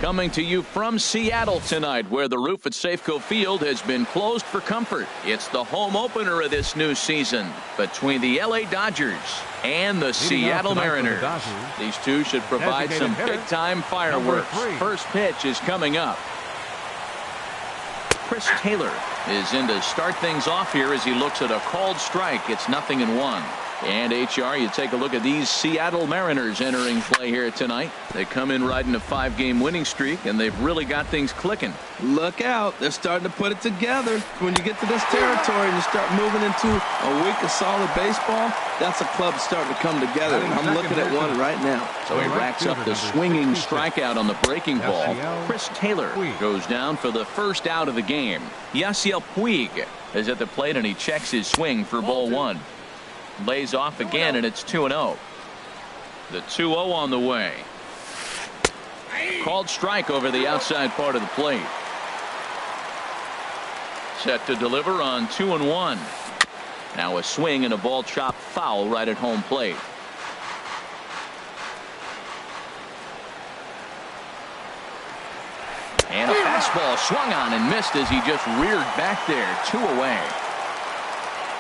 Coming to you from Seattle tonight, where the roof at Safeco Field has been closed for comfort. It's the home opener of this new season between the LA Dodgers and the Seattle Mariners. These two should provide some big-time fireworks. First pitch is coming up. Chris Taylor is in to start things off here as he looks at a called strike. It's 0-1. And HR, you take a look at these Seattle Mariners entering play here tonight. They come in riding a 5-game winning streak, and they've really got things clicking. Look out. They're starting to put it together. When you get to this territory and you start moving into a week of solid baseball, that's a club starting to come together. And I'm looking at one right now. So he racks up the swinging strikeout on the breaking ball. Chris Taylor goes down for the first out of the game. Yasiel Puig is at the plate, and he checks his swing for ball one. Lays off again, and it's 2-0. The 2-0 on the way. Called strike over the outside part of the plate. Set to deliver on 2-1. Now a swing and a ball chopped foul right at home plate. And a fastball swung on and missed as he just reared back there. 2 away.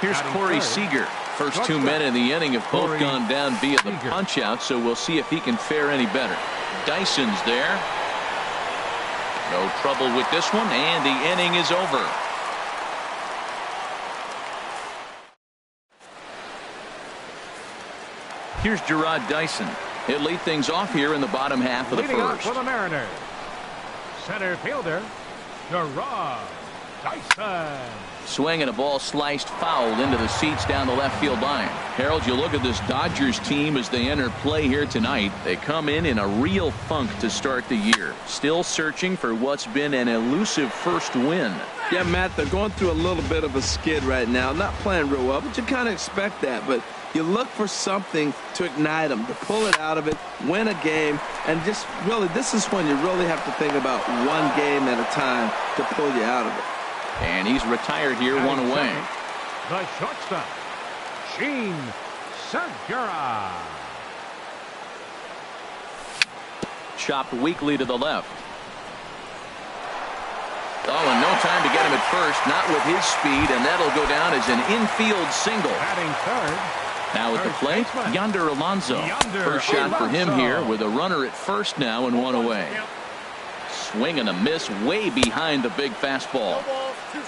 Here's Corey Seager. First 2 men in the inning have both gone down via the punch out, so we'll see if he can fare any better. Dyson's there. No trouble with this one, and the inning is over. Here's Gerard Dyson. He'll lead things off here in the bottom half of the first. For the Mariners, center fielder Gerard Dyson. Swing and a ball sliced foul into the seats down the left field line. Harold, you look at this Dodgers team as they enter play here tonight. They come in a real funk to start the year. Still searching for what's been an elusive first win. Yeah, Matt, they're going through a little bit of a skid right now. Not playing real well, but you kind of expect that. But you look for something to ignite them, to pull it out of it, win a game, and just really, this is when you really have to think about one game at a time to pull you out of it. And he's retired here, 1 away. The shortstop, Sheen Segura. Chopped weakly to the left. Oh, and no time to get him at first, not with his speed, and that'll go down as an infield single. Batting third. Now at the plate, Yonder Alonso. First shot for him here with a runner at first now and 1 away. Swing and a miss way behind the big fastball.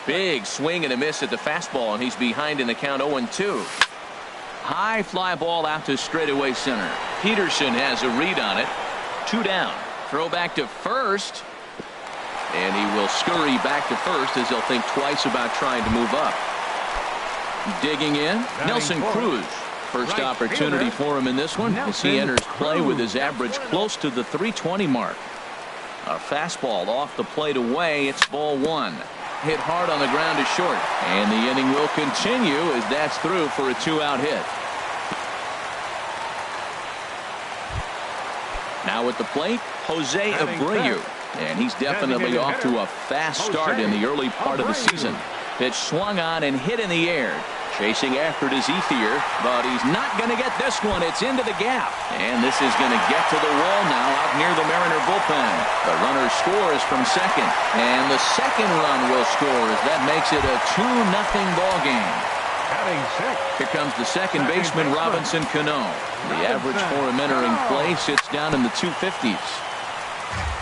Big swing and a miss at the fastball, and he's behind in the count 0-2. High fly ball out to straightaway center. Peterson has a read on it. 2 down. Throw back to first. And he will scurry back to first as he'll think twice about trying to move up. Digging in, Nelson Cruz. First opportunity for him in this one as he enters play with his average close to the 320 mark. A fastball off the plate away. It's ball one. Hit hard on the ground to short. And the inning will continue as that's through for a 2-out hit. Now at the plate, Jose Abreu. And he's definitely off to a fast start in the early part of the season. Pitch swung on and hit in the air. Chasing after it is Ethier, but he's not going to get this one. It's into the gap. And this is going to get to the wall now out near the Mariner bullpen. The runner scores from second. And the second run will score as that makes it a 2-0 ball game. Here comes the second baseman, Robinson Cano. The average for him entering play sits down in the 250s.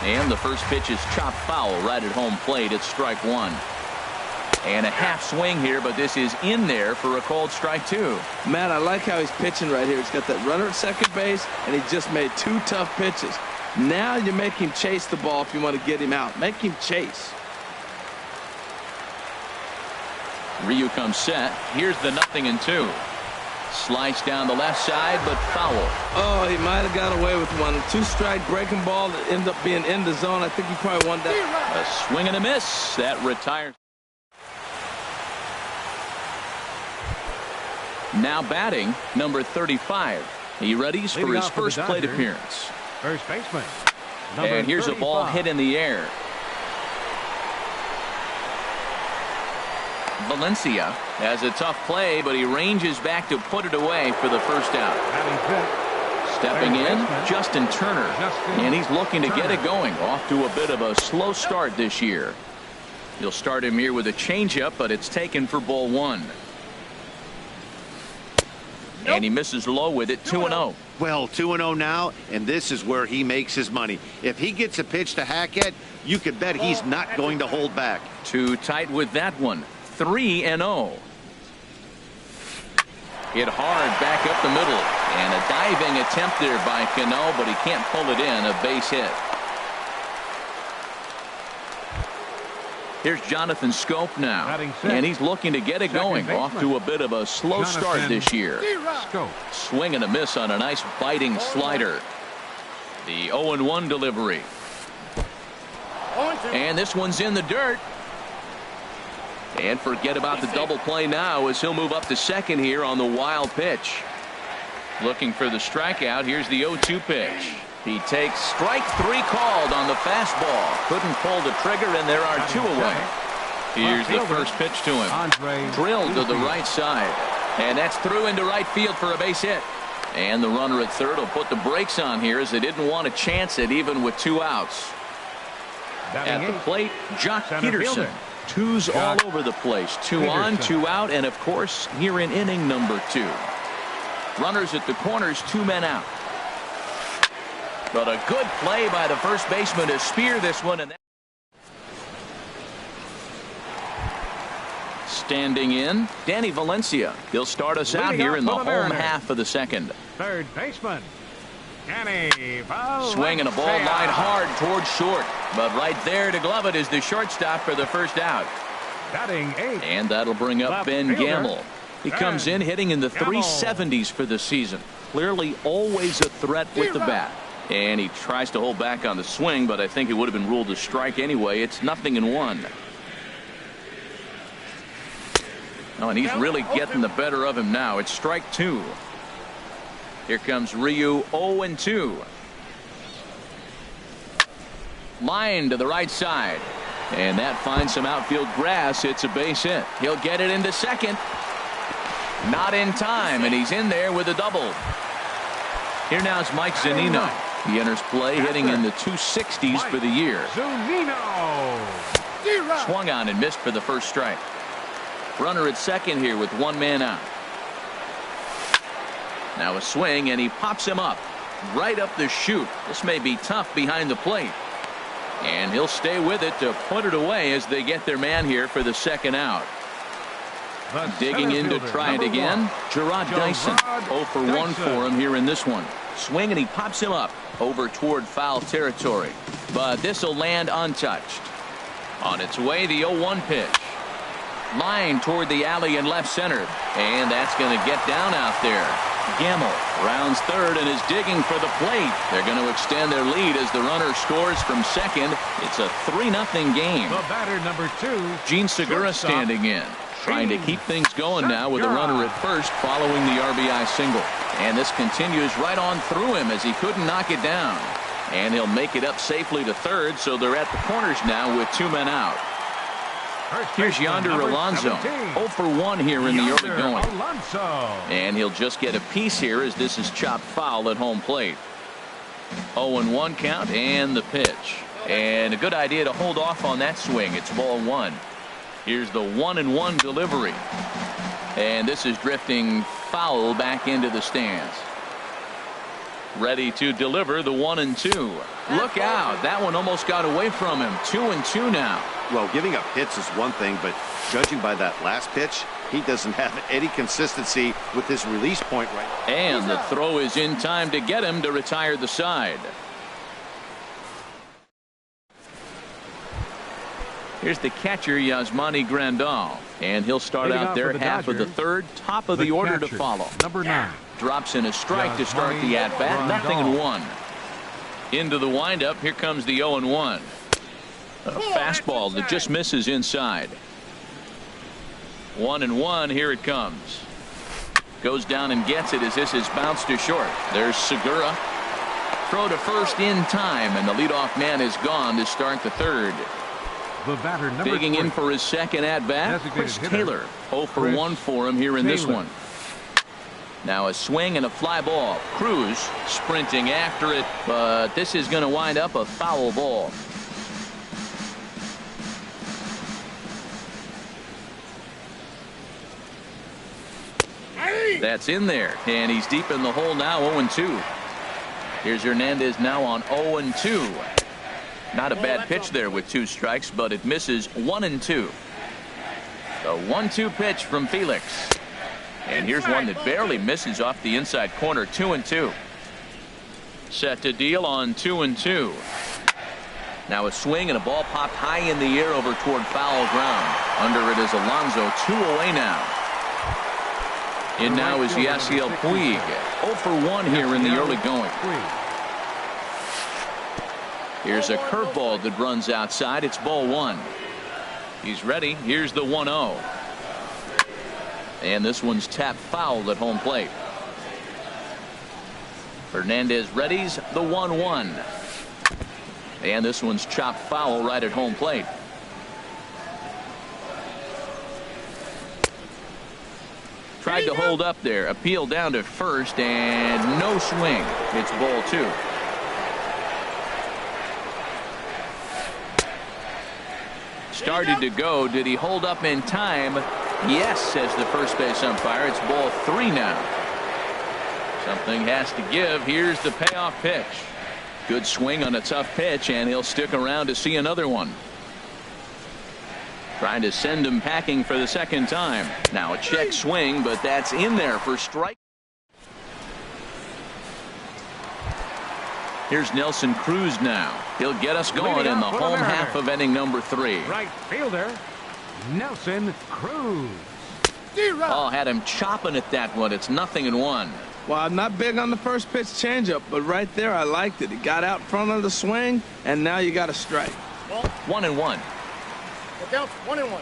And the first pitch is chopped foul right at home plate. It's strike one. And a half swing here, but this is in there for a called strike two. Matt, I like how he's pitching right here. He's got that runner at second base, and he just made 2 tough pitches. Now you make him chase the ball if you want to get him out. Make him chase. Ryu comes set. Here's the 0-2. Slice down the left side, but foul. Oh, he might have got away with one. 2-strike breaking ball that ended up being in the zone. I think he probably won that. A swing and a miss. That retires. Now batting, number 35. He readies for his first plate appearance. First baseman. And here's 35. A ball hit in the air. Valencia has a tough play, but he ranges back to put it away for the first out. Stepping in, Justin Turner. And he's looking to get it going. Off to a bit of a slow start this year. He'll start him here with a changeup, but it's taken for ball one. And he misses low with it, 2-0. Well, 2-0 now, and this is where he makes his money. If he gets a pitch to hack at, you could bet he's not going to hold back. Too tight with that one, 3-0. Hit hard back up the middle, and a diving attempt there by Cano, but he can't pull it in, a base hit. Here's Jonathan Scope now, and he's looking to get it going. Off to a bit of a slow start this year. Swing and a miss on a nice biting slider. The 0-1 delivery. And this one's in the dirt. And forget about the double play now as he'll move up to second here on the wild pitch. Looking for the strikeout. Here's the 0-2 pitch. He takes strike three called on the fastball. Couldn't pull the trigger, and there are two away. Here's the first pitch to him. Drilled to the right side. And that's through into right field for a base hit. And the runner at third will put the brakes on here as they didn't want to chance it even with two outs. At the plate, Jock Peterson. Twos all over the place. Two on, two out, and of course here in inning number 2. Runners at the corners, 2 men out. But a good play by the first baseman to spear this one. And standing in, Danny Valencia. He'll start us out here in the home half of the second. Third baseman, Danny Valencia. Swinging a ball line hard towards short. But right there to glove it is the shortstop for the first out. Batting 8. And that'll bring up Ben Gamble. He comes in hitting in the 370s for the season. Clearly always a threat with the bat. And he tries to hold back on the swing, but I think it would have been ruled a strike anyway. It's 0-1. Oh, and he's really getting the better of him now. It's strike 2. Here comes Ryu, 0-2. Line to the right side. And that finds some outfield grass. It's a base hit. He'll get it into second. Not in time, and he's in there with a double. Here now is Mike Zunino. He enters play hitting in the 260s for the year. Swung on and missed for the first strike. Runner at second here with 1 man out. Now a swing, and he pops him up. Right up the chute. This may be tough behind the plate. And he'll stay with it to put it away as they get their man here for the second out. Digging in to try it again, Gerard Dyson. 0 for 1 for him here in this one. Swing, and he pops him up over toward foul territory. But this will land untouched. On its way, the 0-1 pitch. Line toward the alley in left center. And that's going to get down out there. Gamble rounds third and is digging for the plate. They're going to extend their lead as the runner scores from second. It's a 3-0 game. The batter number 2, Gene Segura standing in. Trying to keep things going now with a runner at first following the RBI single. And this continues right on through him as he couldn't knock it down. And he'll make it up safely to third, so they're at the corners now with 2 men out. Here's Yonder Alonso. 0 for 1 here in the early going. And he'll just get a piece here as this is chopped foul at home plate. 0-1 count and the pitch. And a good idea to hold off on that swing. It's ball 1. Here's the 1-1 delivery. And this is drifting foul back into the stands. Ready to deliver the 1-2. Look out. That one almost got away from him. 2-2 now. Well, giving up hits is one thing, but judging by that last pitch, he doesn't have any consistency with his release point right now. And the throw is in time to get him to retire the side. Here's the catcher, Yasmani Grandal. And he'll start out their half of the third. Top of the order to follow. Number 9. Drops in a strike to start the at-bat. 0-1. Into the windup. Here comes the 0-1. A fastball that just misses inside. 1-1. Here it comes. Goes down and gets it as this is bounced to short. There's Segura. Throw to first in time, and the leadoff man is gone to start the third. The batter number Digging 3. in for his second at-bat, Chris Taylor. 0 for 1 for him here in this one. Now a swing and a fly ball. Cruz sprinting after it, but this is going to wind up a foul ball. That's in there, and he's deep in the hole now, 0-2. Here's Hernandez now on 0-2. Not a bad pitch there with 2 strikes, but it misses 1-2. The 1-2 pitch from Felix. And here's one that barely misses off the inside corner, 2-2. Set to deal on 2-2. Now a swing and a ball popped high in the air over toward foul ground. Under it is Alonso, 2 away now. In now is Yasiel Puig. 0 for 1 here in the early going. Here's a curveball that runs outside. It's ball 1. He's ready. Here's the 1-0. And this one's tapped foul at home plate. Hernandez readies the 1-1. And this one's chopped foul right at home plate. Tried to hold up there. Appeal down to first and no swing. It's ball 2. Started to go. Did he hold up in time? Yes, says the first base umpire. It's ball 3 now. Something has to give. Here's the payoff pitch. Good swing on a tough pitch, and he'll stick around to see another one. Trying to send him packing for the second time. Now a check swing, but that's in there for strike. Here's Nelson Cruz now. He'll get us going in the home half of inning number 3. Right fielder, Nelson Cruz. Oh, had him chopping at that one. It's 0-1. Well, I'm not big on the first pitch changeup, but right there I liked it. He got out front of the swing, and now you got a strike. 1-1. Look out, 1-1.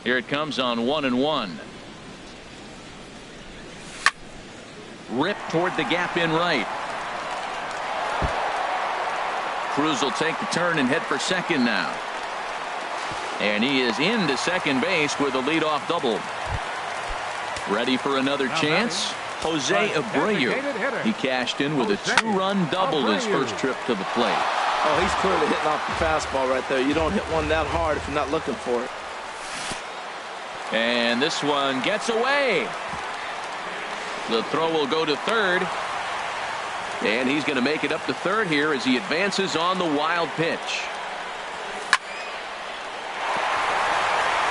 Here it comes on 1-1. Rip toward the gap in right. Cruz will take the turn and head for second now. And he is into second base with a leadoff double. Ready for another chance? Jose Abreu. He cashed in with a 2-run double his first trip to the plate. Oh, he's clearly hitting off the fastball right there. You don't hit one that hard if you're not looking for it. And this one gets away. The throw will go to third. And he's going to make it up to third here as he advances on the wild pitch.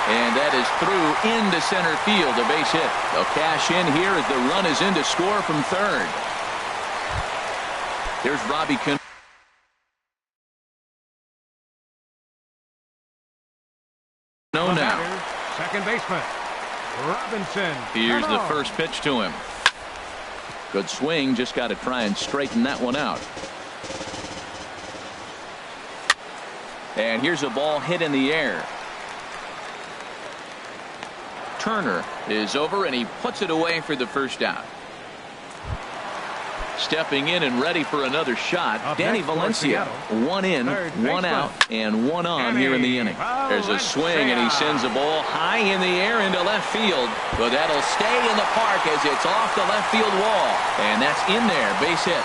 And that is through into center field, a base hit. They'll cash in here as the run is in to score from third. Here's Robbie Cano. Now. Second baseman, Robinson. Here's the first pitch to him. Good swing, just got to try and straighten that one out. And here's a ball hit in the air. Turner is over and he puts it away for the first out. Stepping in and ready for another shot, Danny Valencia. 1 in, 1 out, and 1 on here in the inning. There's a swing and he sends a ball high in the air into left field, but that'll stay in the park as it's off the left field wall, and that's in there, base hit.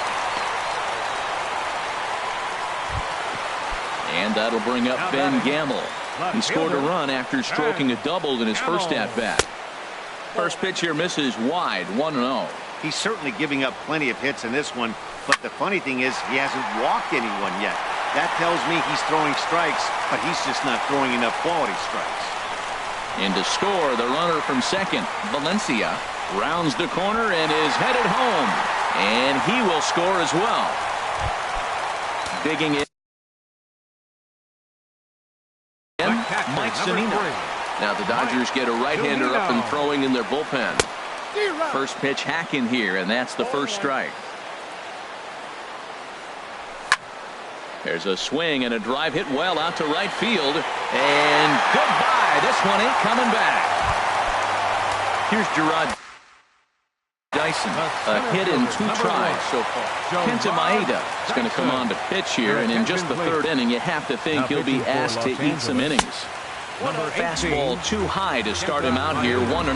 And that'll bring up Ben Gamble. He scored a run after stroking a double in his first at-bat. First pitch here misses wide, 1-0. He's certainly giving up plenty of hits in this one, but the funny thing is he hasn't walked anyone yet. That tells me he's throwing strikes, but he's just not throwing enough quality strikes. In to score, the runner from second, Valencia, rounds the corner and is headed home. And he will score as well. Digging in. Mike Zunino. Now the Dodgers get a right-hander up and throwing in their bullpen. First pitch hacking here, and that's the first strike. There's a swing and a drive hit well out to right field. And goodbye. This one ain't coming back. Here's Gerard Dyson. A hit in 2 tries so far. Kenta Maeda is going to come on to pitch here, and in just the 3rd inning, you have to think he'll be asked to eat some innings. Number 18. Fastball too high to start him out here, 1-0.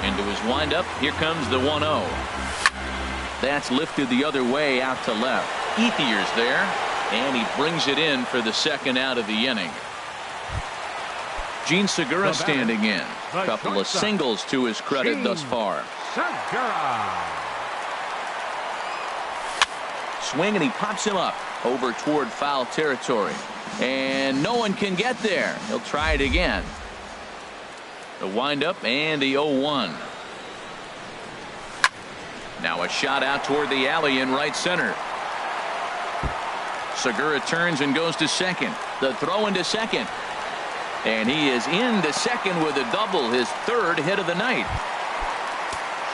Into his windup, here comes the 1-0. That's lifted the other way out to left. Ethier's there, and he brings it in for the second out of the inning. Gene Segura standing in. A couple of singles to his credit thus far. Segura. Swing, and he pops him up over toward foul territory. And no one can get there. He'll try it again. The windup and the 0-1. Now a shot out toward the alley in right center. Segura turns and goes to second. The throw into second. And he is into second with a double, his third hit of the night.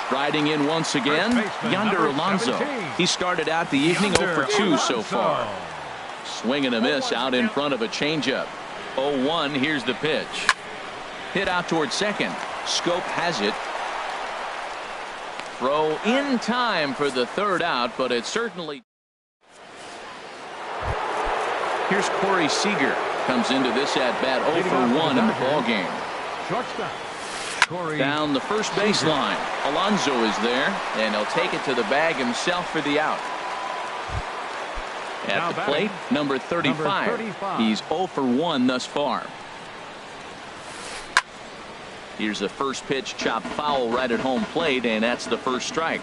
Striding in once again, Yonder Alonso. He started out the evening 0 for 2 so far. Swing and a miss out in front of a changeup. 0-1, here's the pitch. Hit out toward second. Scope has it. Throw in time for the third out, but it certainly. Here's Corey Seager. Comes into this at bat 0 for 1 in the ball game. Shortstop. Corey Down the first baseline. Alonso is there, and he'll take it to the bag himself for the out. At the plate, number 35. He's 0 for 1 thus far. Here's the first pitch, chopped foul right at home plate, and that's the first strike.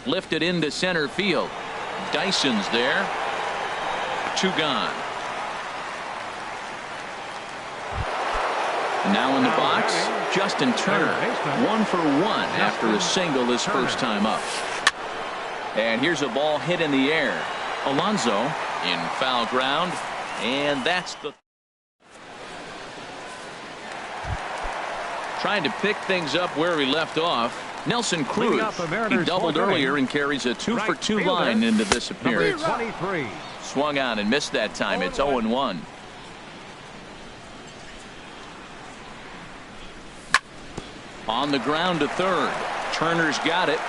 Lifted into center field. Dyson's there. 2 gone. Now in the box, Justin Turner. 1 for 1 after a single his first time up. And here's a ball hit in the air. Alonso in foul ground, and that's the. Trying to pick things up where he left off. Nelson Cruz. He doubled earlier and carries a 2 for 2 line into this appearance. 23. Swung on and missed that time. It's 0-1. On the ground to third. Turner's got it.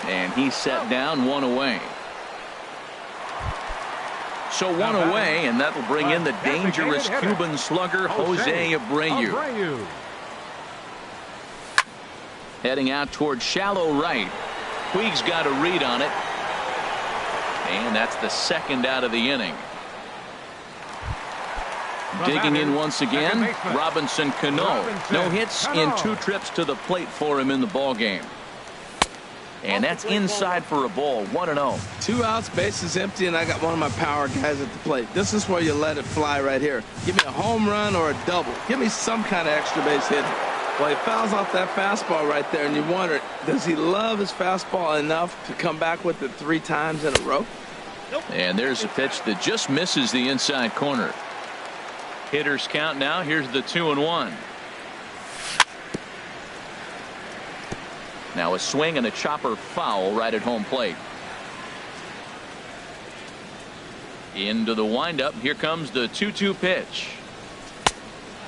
And he's set down, 1 away. So 1 away, and that'll bring in the dangerous Cuban slugger Jose Abreu. Heading out toward shallow right. Puig's got a read on it. And that's the second out of the inning. Digging in once again, Robinson Cano. No hits in 2 trips to the plate for him in the ball game. And that's inside for a ball, 1-0. 2 outs, bases empty, and I got one of my power guys at the plate. This is where you let it fly right here. Give me a home run or a double. Give me some kind of extra base hit. Well, he fouls off that fastball right there, and you wonder, does he love his fastball enough to come back with it 3 times in a row? And there's a pitch that just misses the inside corner. Hitters count now. Here's the 2-1. Now a swing and a chopper foul right at home plate. Into the windup. Here comes the 2-2 pitch.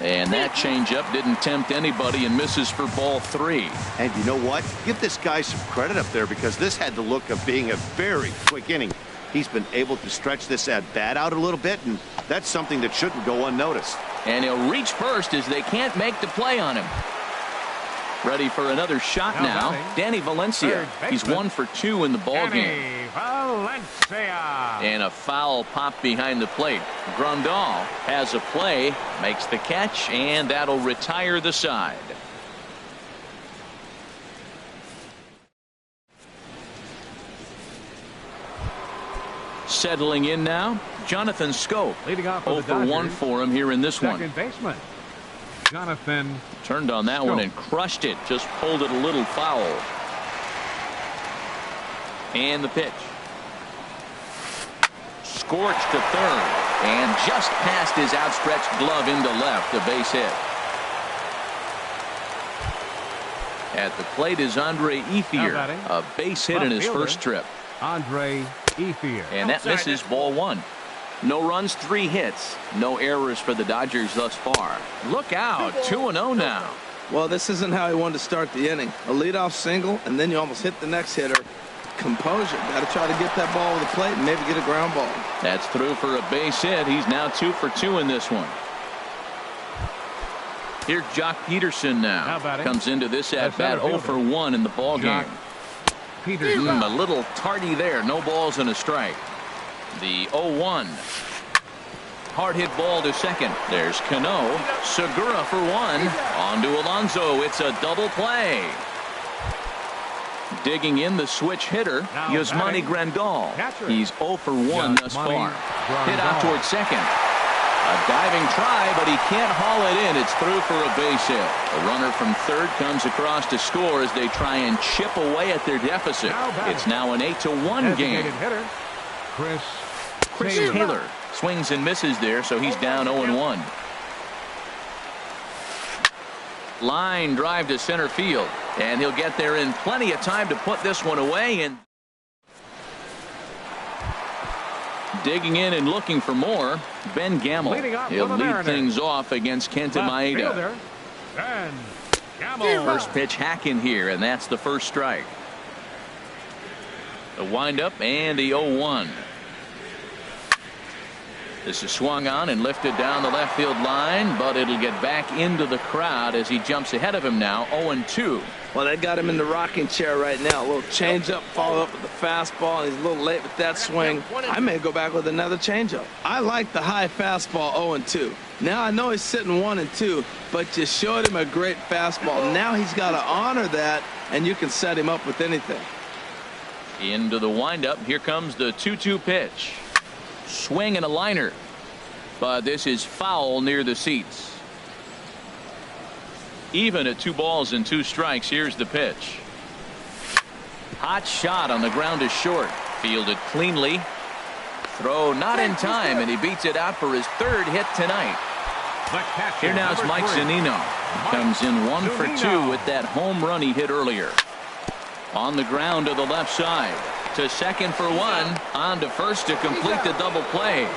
And that changeup didn't tempt anybody and misses for ball 3. And you know what? Give this guy some credit up there, because this had the look of being a very quick inning. He's been able to stretch this at bat out a little bit, and that's something that shouldn't go unnoticed. And he'll reach first as they can't make the play on him. Ready for another shot now. Danny Valencia. He's 1 for 2 in the ball game. Valencia. And a foul pop behind the plate. Grandal has a play, makes the catch, and that'll retire the side. Settling in now, Jonathan Scope. Leading off 0 for 1 for him here in this one. Second baseman, Jonathan. Turned on that one and crushed it. Just pulled it a little foul. And the pitch. Scorched to third. And just past his outstretched glove into left. A base hit. At the plate is Andre Ethier. A base hit in his first trip. Andre Ethier. And that misses ball 1. No runs, 3 hits. No errors for the Dodgers thus far. Look out, 2-0 now. Well, this isn't how he wanted to start the inning. A leadoff single, and then you almost hit the next hitter. composure. Got to try to get that ball to the plate and maybe get a ground ball. That's through for a base hit. He's now 2 for 2 in this one. Here's Jock Peterson now. Comes into this at-bat 0 for 1 in the ball game. A little tardy there. No balls and a strike. The 0-1. Hard hit ball to second. There's Cano. Segura for 1. On to Alonso. It's a double play. Digging in the switch hitter, Yasmani Grandal. He's 0 for 1 thus far. Hit out towards second. A diving try, but he can't haul it in. It's through for a base hit. A runner from third comes across to score as they try and chip away at their deficit. It's now an 8-1 game. Chris Taylor swings and misses there, so he's down 0-1. Line drive to center field, and he'll get there in plenty of time to put this one away. And digging in and looking for more, Ben Gamble. He'll lead things off against Kenta Maeda. First pitch hack in here, and that's the first strike. The windup and the 0-1. This is swung on and lifted down the left field line, but it'll get back into the crowd as he jumps ahead of him now. 0-2. Well, they got him in the rocking chair right now. A little changeup, follow up with the fastball, and he's a little late with that swing. I may go back with another changeup. I like the high fastball 0-2. Now I know he's sitting 1-2, but you showed him a great fastball. Now he's got to honor that, and you can set him up with anything. Into the windup. Here comes the 2-2 pitch. Swing and a liner, but this is foul near the seats. Even at 2 balls and 2 strikes. Here's the pitch. Hot shot on the ground is short. Fielded cleanly. Throw not in time, and he beats it out for his 3rd hit tonight. Here now is Mike Zunino. Comes in 1 for 2 with that home run he hit earlier. On the ground to the left side. To second for 1. On to first to complete the double play.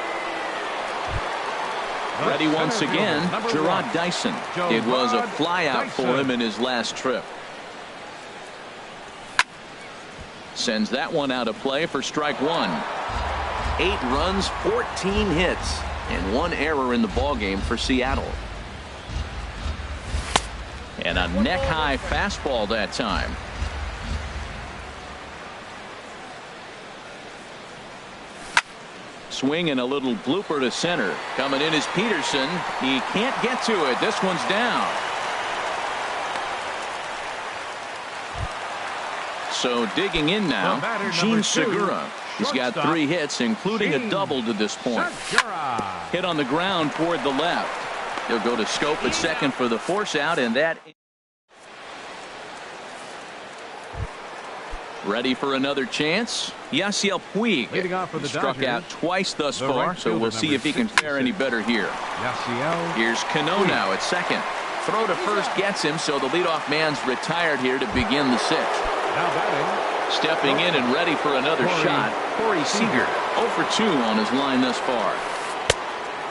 Ready once again, Gerard Dyson. It was a flyout for him in his last trip. Sends that one out of play for strike 1. 8 runs, 14 hits, and 1 error in the ballgame for Seattle. And a neck-high fastball that time. Swing and a little blooper to center. Coming in is Peterson. He can't get to it. This one's down. So digging in now, Gene Segura. He's got 3 hits, including a double to this point. Hit on the ground toward the left. He'll go to scope at second for the force out, and that. Ready for another chance? Yasiel Puig struck out twice thus far, so we'll see if he can fare any better here. Here's Cano now at second. Throw to first gets him, so the leadoff man's retired here to begin the 6th. Stepping in and ready for another shot, Corey Seager. 0 for 2 on his line thus far.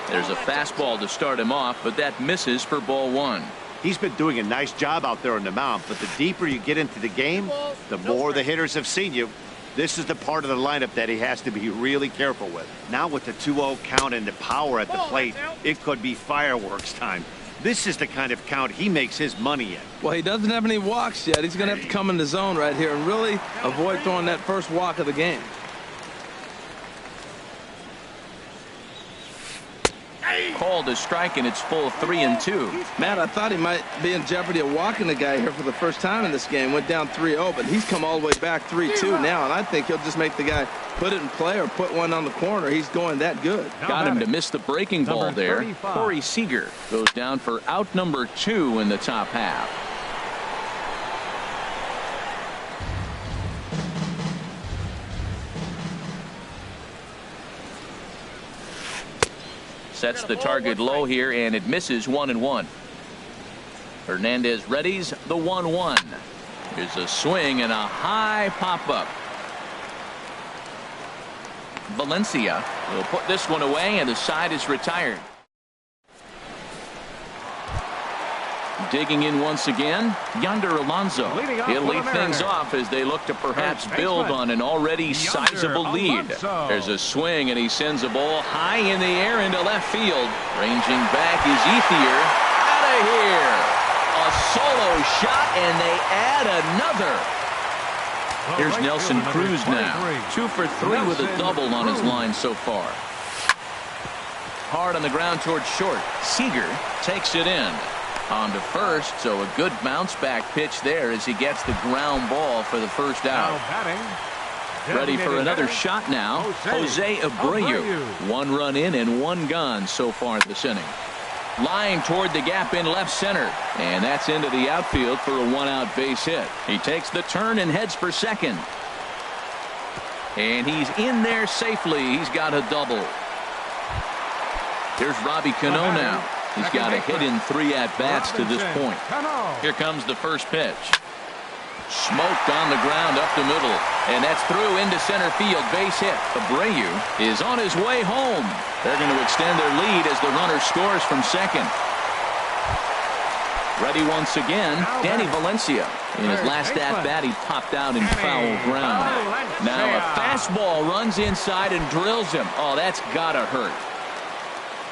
There's a fastball to start him off, but that misses for ball 1. He's been doing a nice job out there on the mound, but the deeper you get into the game, the more the hitters have seen you. This is the part of the lineup that he has to be really careful with. Now with the 2-0 count and the power at the plate, it could be fireworks time. This is the kind of count he makes his money in. Well, he doesn't have any walks yet. He's going to have to come in the zone right here and really avoid throwing that first walk of the game. Called a strike, and it's full 3-2. Matt, I thought he might be in jeopardy of walking the guy here for the first time in this game. Went down 3-0, but he's come all the way back 3-2 now, and I think he'll just make the guy put it in play or put one on the corner. He's going that good. Got him to miss the breaking ball there. Corey Seager goes down for out number 2 in the top half. Sets the target low here, and it misses 1-1. Hernandez readies the 1-1. Here's a swing and a high pop-up. Valencia will put this one away, and the side is retired. Digging in once again, Yonder Alonso. He'll lead things off as they look to perhaps build on an already sizable lead. There's a swing, and he sends a ball high in the air into left field. Ranging back is Ethier. Out of here. A solo shot, and they add another. Here's Nelson Cruz now. 2 for 3 with a double on his line so far. Hard on the ground towards short. Seager takes it in. On to first, so a good bounce back pitch there as he gets the ground ball for the first out. Ready for another shot now. Jose Abreu. 1 run in and 1 gone so far this inning. Line toward the gap in left center, and that's into the outfield for a 1-out base hit. He takes the turn and heads for second. And he's in there safely. He's got a double. Here's Robbie Cano now. He's got a hit in 3 at-bats to this point. Here comes the first pitch. Smoked on the ground up the middle. And that's through into center field. Base hit. Abreu is on his way home. They're going to extend their lead as the runner scores from second. Ready once again, Danny Valencia. In his last at-bat, he popped out in foul ground. Now a fastball runs inside and drills him. Oh, that's got to hurt.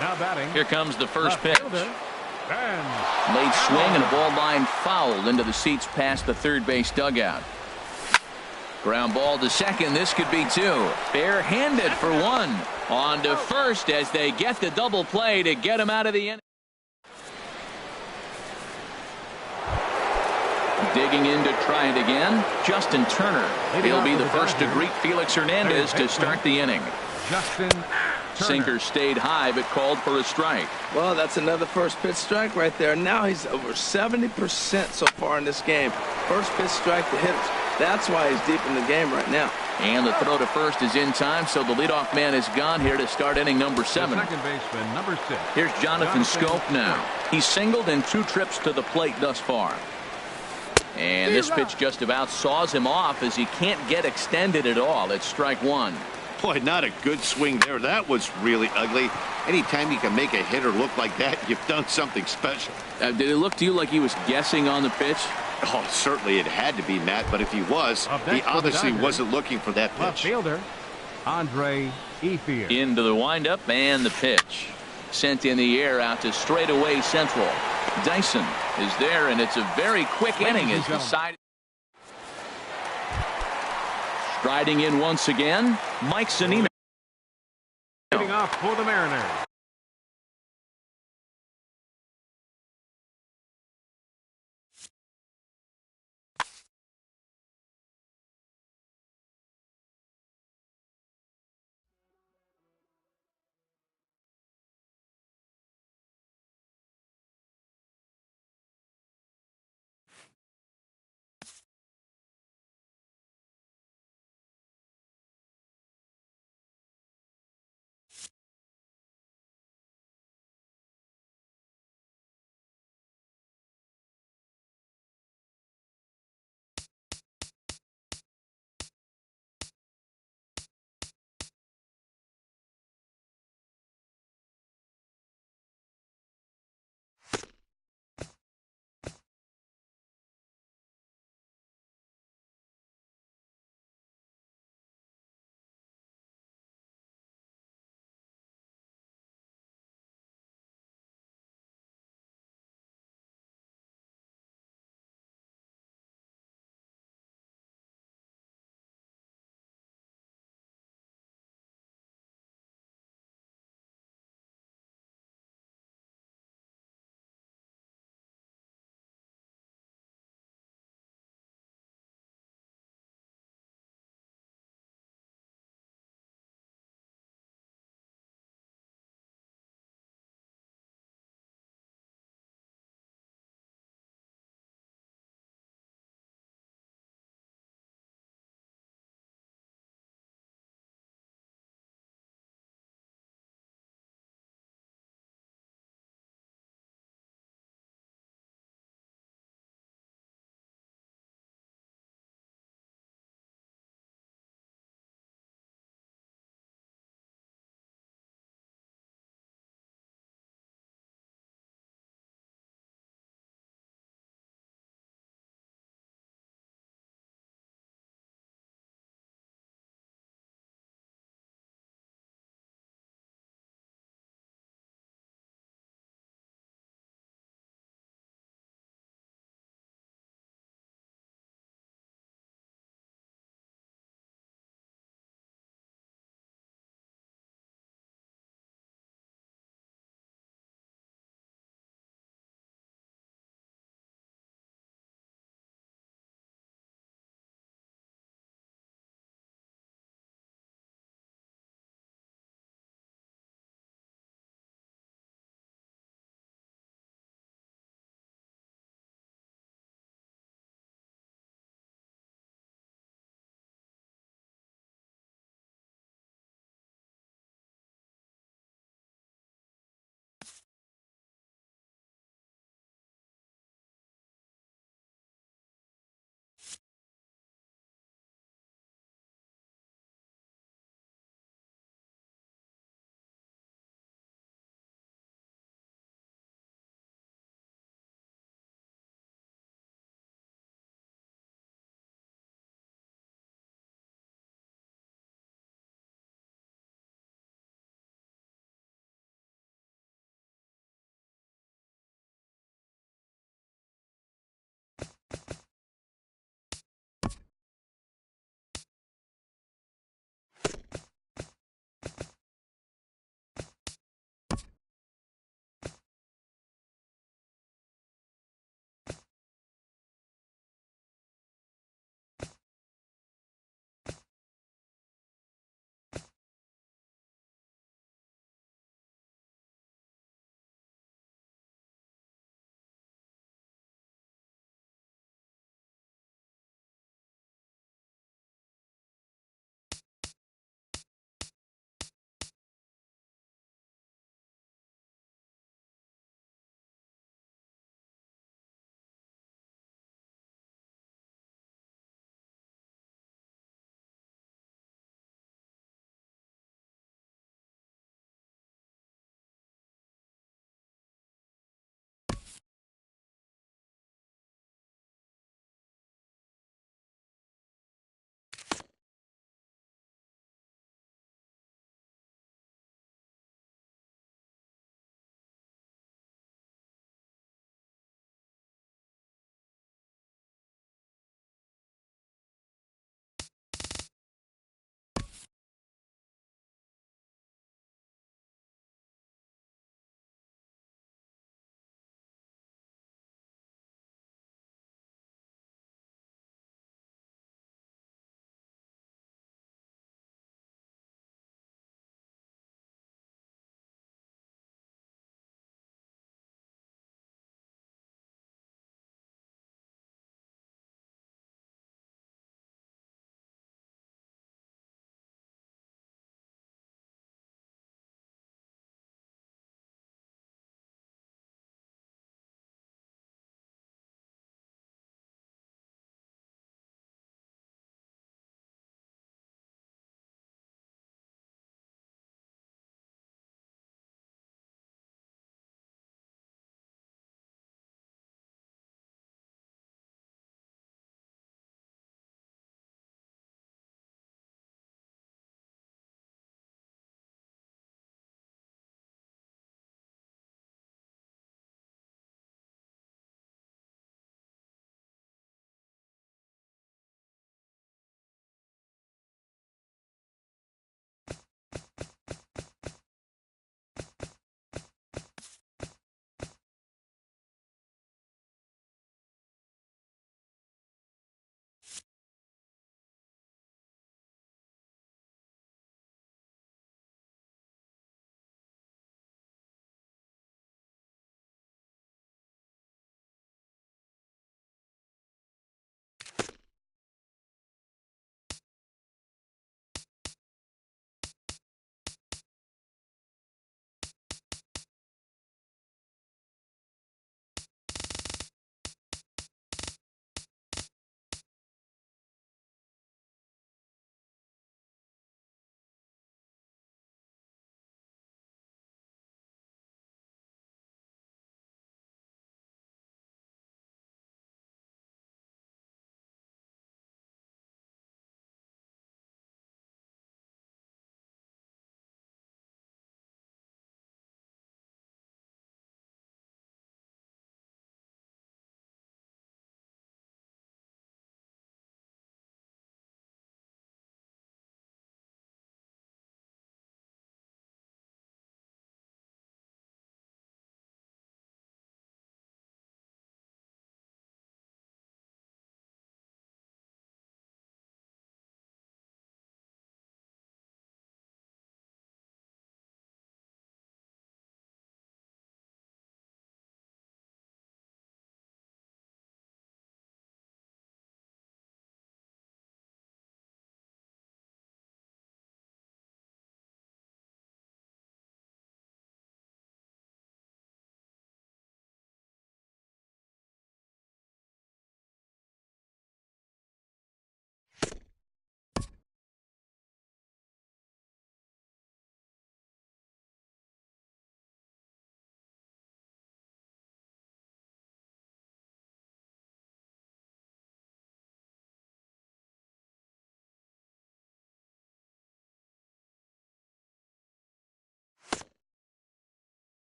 Now batting. Here comes the first pitch. Late swing and a ball line fouled into the seats past the third base dugout. Ground ball to second. This could be 2. Bare-handed for 1. On to first as they get the double play to get him out of the inning. Digging in to try it again, Justin Turner. He'll be the first to greet Felix Hernandez to start the inning. Justin Turner. Sinker stayed high but called for a strike. Well, that's another first pitch strike right there. Now he's over 70% so far in this game. First pitch strike to hitters. That's why he's deep in the game right now. And the throw to first is in time, so the leadoff man is gone here to start inning number 7. Second baseman, number 6. Here's Jonathan Scope now. He's singled in 2 trips to the plate thus far. And this pitch just about saws him off as he can't get extended at all. It's strike 1. Boy, not a good swing there. That was really ugly. Anytime you can make a hitter look like that, you've done something special. Did it look to you like he was guessing on the pitch? Oh, certainly it had to be, Matt, but if he was, he obviously wasn't looking for that Left pitch. fielder, Andre Ethier. Into the windup and the pitch. Sent in the air out to straightaway central. Dyson is there, and it's a very quick inning as the side. Striding in once again, Mike Zunino. Leading off for the Mariners.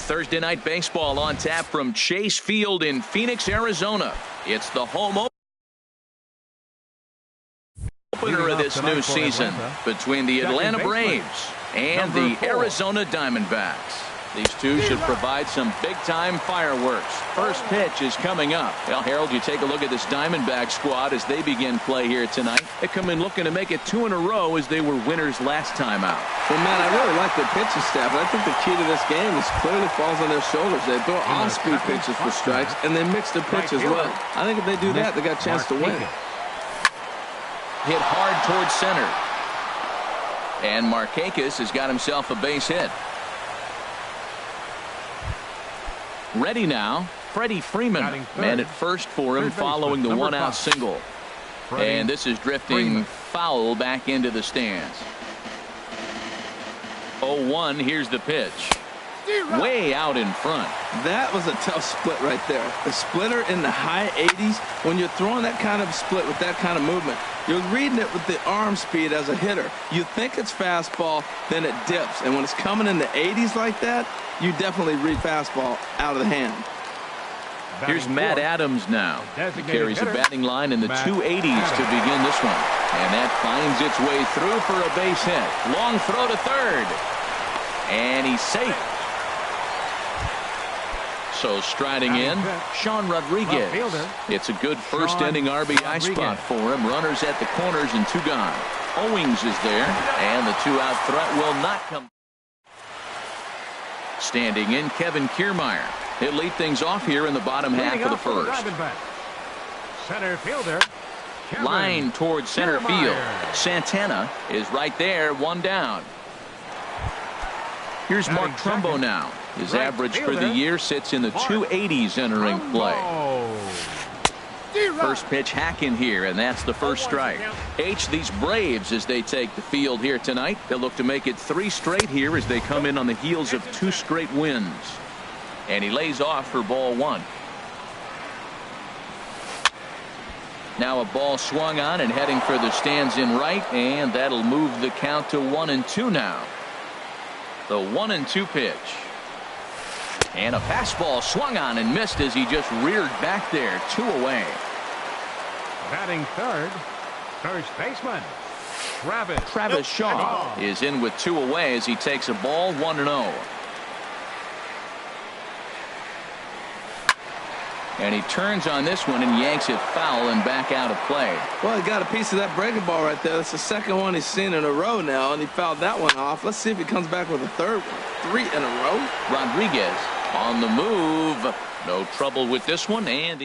Thursday night baseball on tap from Chase Field in Phoenix, Arizona. It's the home opener of this new season between the Atlanta Braves and the Arizona Diamondbacks. These two should provide some big-time fireworks. First pitch is coming up. Well, Harold, you take a look at this Diamondback squad as they begin play here tonight. They come in looking to make it 2 in a row as they were winners last time out. Well, man, I really like their pitching staff, but I think the key to this game is clearly falls on their shoulders. They throw on-speed pitches for strikes, and they mix their pitch as well. I think if they do that, they got a chance to win. Hit hard towards center. And Markakis has got himself a base hit. Ready now, Freddie Freeman. Man at first for him following the one-out single. And this is drifting foul back into the stands. 0-1, here's the pitch. Way out in front. That was a tough split right there. The splitter in the high 80s. When you're throwing that kind of split with that kind of movement, you're reading it with the arm speed as a hitter. You think it's fastball, then it dips. And when it's coming in the 80s like that, you definitely read fastball out of the hand. Here's Matt Adams now. He carries a batting line in the 280s to begin this one. And that finds its way through for a base hit. Long throw to third. And he's safe. So striding in, Sean Rodriguez. It's a good first inning RBI spot for him. Runners at the corners and 2 gone. Owings is there, and the 2-out threat will not come. Standing in, Kevin Kiermaier. He'll lead things off here in the bottom half of the first. Center fielder. Line towards center field. Santana is right there, 1 down. Here's Mark Trumbo now. His average for the year sits in the 280s entering play. First pitch hack in here, and that's the first strike. These Braves as they take the field here tonight. They'll look to make it 3 straight here as they come in on the heels of 2 straight wins. And he lays off for ball 1. Now a ball swung on and heading for the stands in right, and that'll move the count to 1-2 now. The 1-2 pitch. And a fastball swung on and missed as he just reared back there. 2 away. Batting third, first baseman, Travis Shaw is in with 2 away as he takes a ball 1-0. And he turns on this one and yanks it foul and back out of play. Well, he got a piece of that breaking ball right there. That's the second one he's seen in a row now, and he fouled that one off. Let's see if he comes back with a third one. 3 in a row. Rodriguez on the move. No trouble with this one. And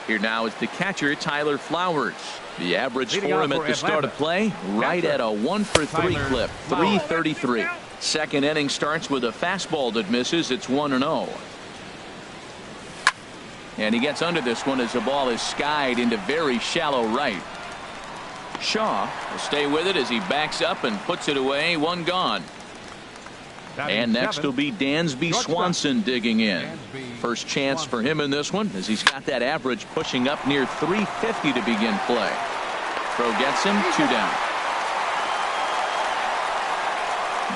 here now is the catcher, Tyler Flowers. The average for him at the start of play, right at a 1-for-3 clip, 333. Second inning starts with a fastball that misses. It's 1-0. And he gets under this one as the ball is skied into very shallow right. Shaw will stay with it as he backs up and puts it away. 1 gone. And next will be Dansby Swanson digging in. First chance for him in this one as he's got that average pushing up near 350 to begin play. Throw gets him, 2 down.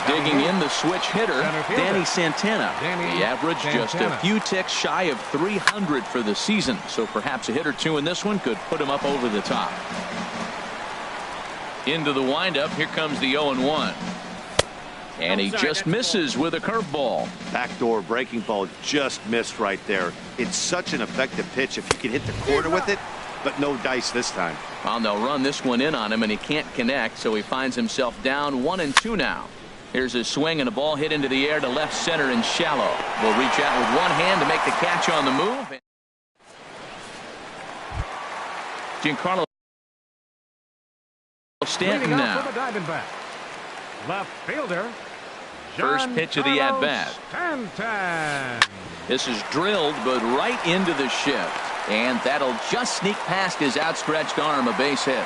Digging in, the switch hitter, Danny Santana. The average just a few ticks shy of 300 for the season, so perhaps a hit or 2 in this one could put him up over the top. Into the windup, here comes the 0-1. And he just misses with a curveball. Backdoor breaking ball just missed right there. It's such an effective pitch if you can hit the corner with it, but no dice this time. Well, they'll run this one in on him, and he can't connect, so he finds himself down 1-2 now. Here's a swing and a ball hit into the air to left center and shallow. Will reach out with one hand to make the catch on the move. Giancarlo Stanton now. Left fielder. First pitch of the at-bat. This is drilled, but right into the shift. And that'll just sneak past his outstretched arm, a base hit.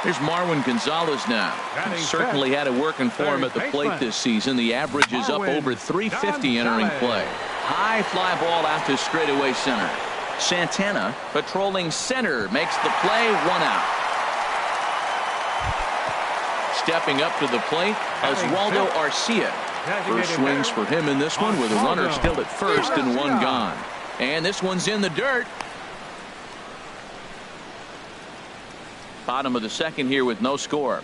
Here's Marwin Gonzalez now. He certainly had it working for him at the plate this season. The average is up over 350 entering play. High fly ball out to straightaway center. Santana patrolling center makes the play, 1 out. stepping up to the plate, Oswaldo Arcia. First swings for him in this one with a runner still at first and one gone. And this one's in the dirt. Bottom of the second here with no score.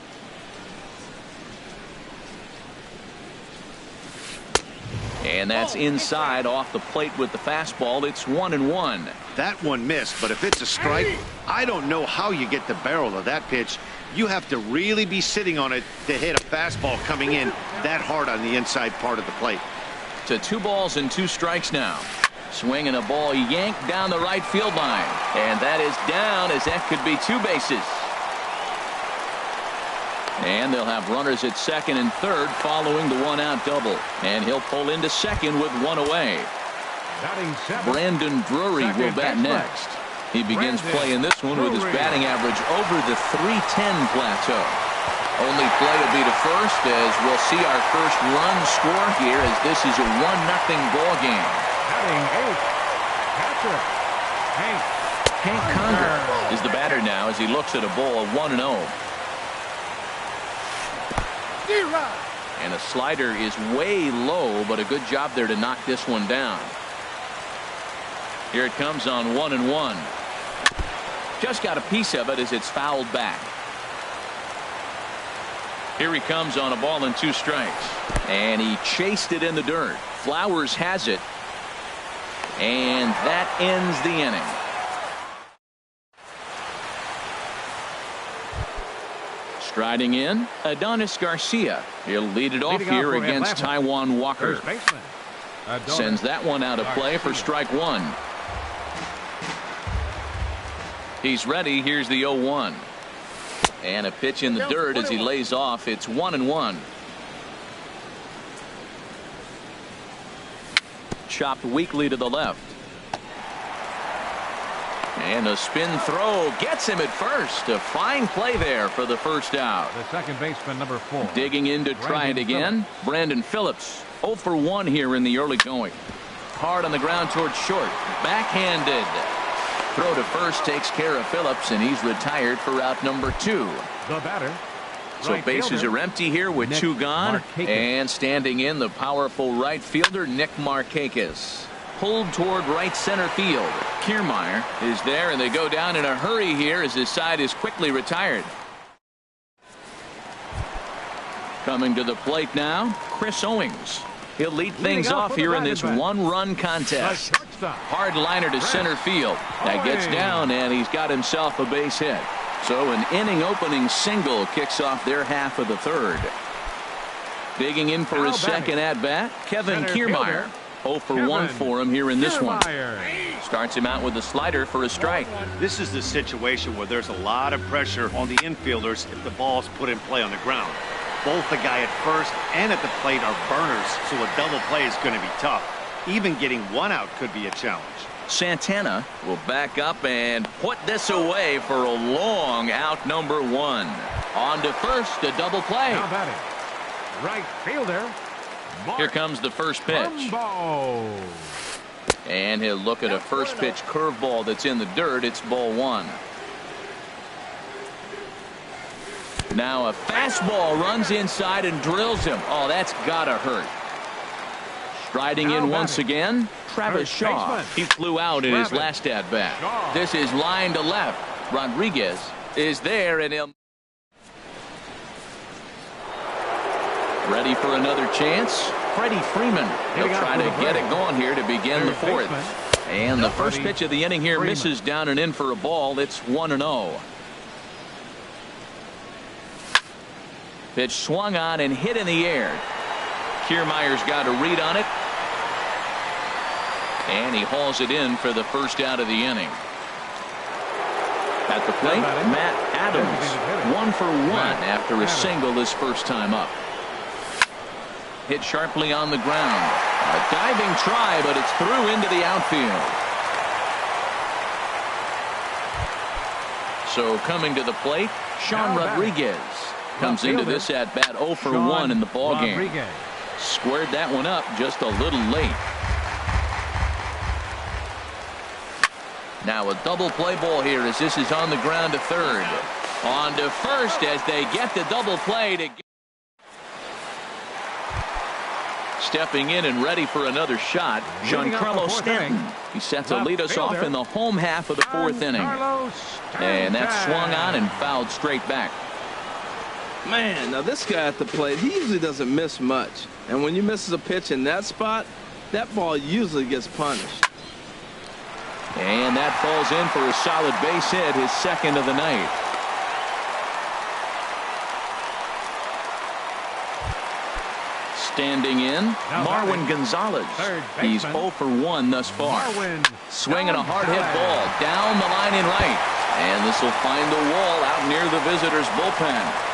And that's inside off the plate with the fastball. It's 1-1. That one missed, but if it's a strike, I don't know how you get the barrel of that pitch. You have to really be sitting on it to hit a fastball coming in that hard on the inside part of the plate. To 2 balls and 2 strikes now. Swinging a ball yanked down the right field line. And that is down, as that could be 2 bases. And they'll have runners at second and third following the 1-out double. And he'll pull into second with 1 away. Brandon Drury will bat next. He begins playing this one with his batting average over the .310 plateau. Only play will be to first, as we'll see our first run score here, as this is a 1-0 ball game. Hank Conger is the batter now as he looks at a ball 1-0. And a slider is way low, but a good job there to knock this one down. Here it comes on 1-1. Just got a piece of it as it's fouled back. Here he comes on a ball and 2 strikes. And he chased it in the dirt. Flowers has it. And that ends the inning. Striding in, Adonis Garcia. He'll lead it off here against Taijuan Walker. Sends that one out of play for strike 1. He's ready. Here's the 0-1. And a pitch in the dirt as he lays off. It's 1-1. Chopped weakly to the left. And a spin throw gets him at first. A fine play there for the first out. The second baseman, number 4. Digging in to try it again. Brandon Phillips. 0 for 1 here in the early going. Hard on the ground towards short. Backhanded. Throw to first takes care of Phillips, and he's retired for out number 2. The batter. So bases are empty here with Nick 2 gone. Markakis. And standing in, the powerful right fielder, Nick Markakis. Pulled toward right center field. Kiermaier is there, and they go down in a hurry here as his side is quickly retired. Coming to the plate now, Chris Owings. He'll lead things off here in this 1-run contest. Hard liner to center field. That gets down, and he's got himself a base hit. So an inning opening single kicks off their half of the third. Digging in for his second at bat, Kevin Kiermaier. 0 for 1 for him here in this one. Starts him out with a slider for a strike. This is the situation where there's a lot of pressure on the infielders if the ball's put in play on the ground. Both the guy at first and at the plate are burners, so a double play is going to be tough. Even getting 1 out could be a challenge. Santana will back up and put this away for a long out number 1. On to first, a double play. Now batting, right fielder. Here comes the first pitch. And he'll look at a first pitch curveball that's in the dirt. It's ball 1. Now a fastball runs inside and drills him. Oh, that's gotta hurt. Striding in once again, Travis Shaw. He flew out in his last at bat. This is line to left. Rodriguez is there, and he'll ready for another chance. Freddie Freeman. He'll try to get it going here to begin the 4th. And the first pitch of the inning here misses down and in for a ball. It's 1-0. Pitch swung on and hit in the air. Kiermaier's got a read on it. And he hauls it in for the first out of the inning. At the plate, Matt Adams. 1 for 1 after a single his first time up. Hit sharply on the ground. A diving try, but it's through into the outfield. So coming to the plate, Sean Rodriguez comes into this at bat 0 for 1 in the ball game. Squared that one up just a little late. Now a double play ball here as this is on the ground to third. On to first as they get the double play to stepping in and ready for another shot, Giancarlo Stanton. He set to lead us off in the home half of the fourth inning. And that swung on and fouled straight back. Man, now this guy at the plate, he usually doesn't miss much. And when you misses a pitch in that spot, that ball usually gets punished. And that falls in for a solid base hit, his second of the night. Standing in, Marwin Gonzalez. He's 0 for 1 thus far. Swinging a hard hit ball down the line in right. And this will find the wall out near the visitors' bullpen.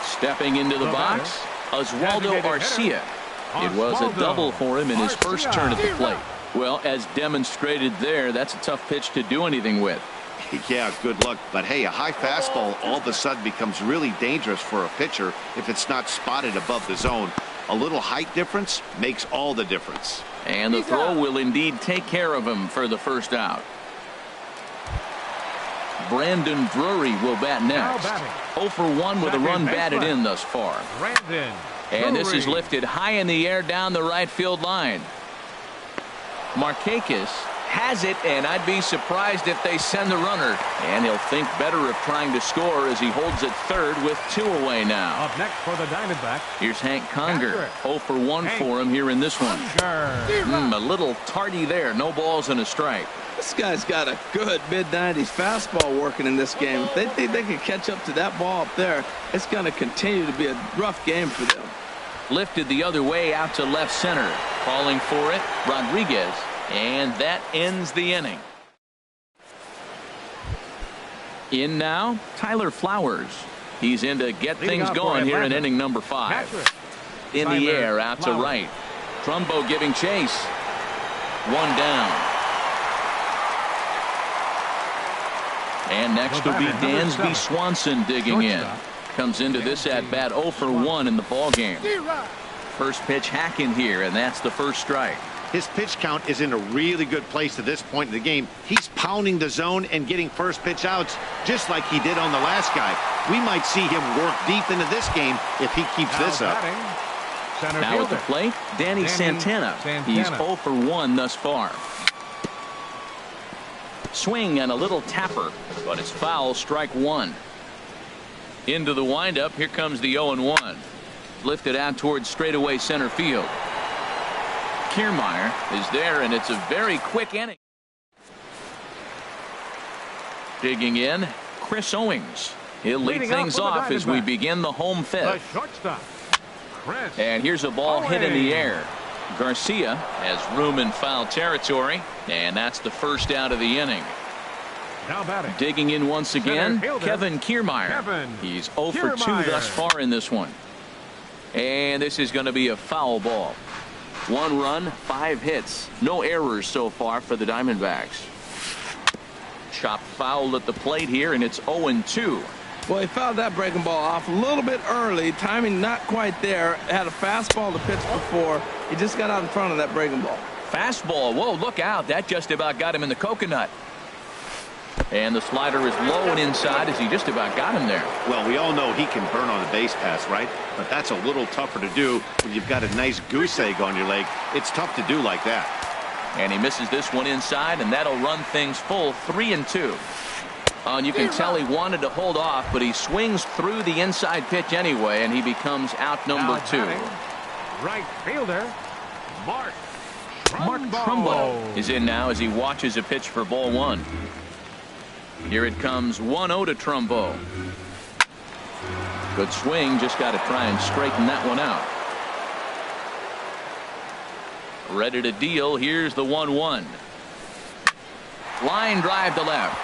Stepping into the box, Oswaldo Arcia. It was a double for him in his first turn at the plate. Well, as demonstrated there, that's a tough pitch to do anything with. Yeah, good luck. But hey, a high fastball all of a sudden becomes really dangerous for a pitcher if it's not spotted above the zone. A little height difference makes all the difference. And the throw will indeed take care of him for the first out. Brandon Drury will bat next. 0 for 1 with a run batted in thus far. And this is lifted high in the air down the right field line. Markakis has it, and I'd be surprised if they send the runner. And he'll think better of trying to score as he holds it third with 2 away now. Up next for the Diamondbacks. Here's Hank Conger. 0 for 1 for him here in this one. A little tardy there. No balls and a strike. This guy's got a good mid-90s fastball working in this game. If they think they can catch up to that ball up there, it's going to continue to be a rough game for them. Lifted the other way out to left center. Calling for it, Rodriguez. And that ends the inning. In now, Tyler Flowers. He's in to get things going here in inning number 5. In the air, out to right. Trumbo giving chase. 1 down. And next will be Dansby Swanson digging in. Comes into this at-bat 0 for 1 in the ballgame. First pitch hacking here, and that's the first strike. His pitch count is in a really good place at this point in the game. He's pounding the zone and getting first pitch outs just like he did on the last guy. We might see him work deep into this game if he keeps this up. Now at the plate, Danny Santana. He's 0 for 1 thus far. Swing and a little tapper, but it's foul, strike 1. Into the windup, here comes the 0-1. Lifted out towards straightaway center field. Kiermaier is there, and it's a very quick inning. Digging in, Chris Owings. He'll lead things off as we begin the home fifth. And here's a ball hit in the air. Garcia has room in foul territory, and that's the first out of the inning. Digging in once again, Kevin Kiermaier. He's 0 for 2 thus far in this one. And this is going to be a foul ball. 1 run, 5 hits. No errors so far for the Diamondbacks. Chopped foul at the plate here, and it's 0-2. Well, he fouled that breaking ball off a little bit early. Timing not quite there. Had a fastball to pitch before. He just got out in front of that breaking ball. Fastball. Whoa, look out. That just about got him in the coconut. And the slider is low and inside as he just about got him there. Well, we all know he can burn on a base pass, right? But that's a little tougher to do when you've got a nice goose egg on your leg. It's tough to do like that. And he misses this one inside, and that'll run things full 3-2. And you can tell he wanted to hold off, but he swings through the inside pitch anyway, and he becomes out number 2. Right fielder, Mark Trumbo is in now as he watches a pitch for ball 1. Here it comes, 1-0 to Trumbo. Good swing, just got to try and straighten that one out. Ready to deal, here's the 1-1. Line drive to left.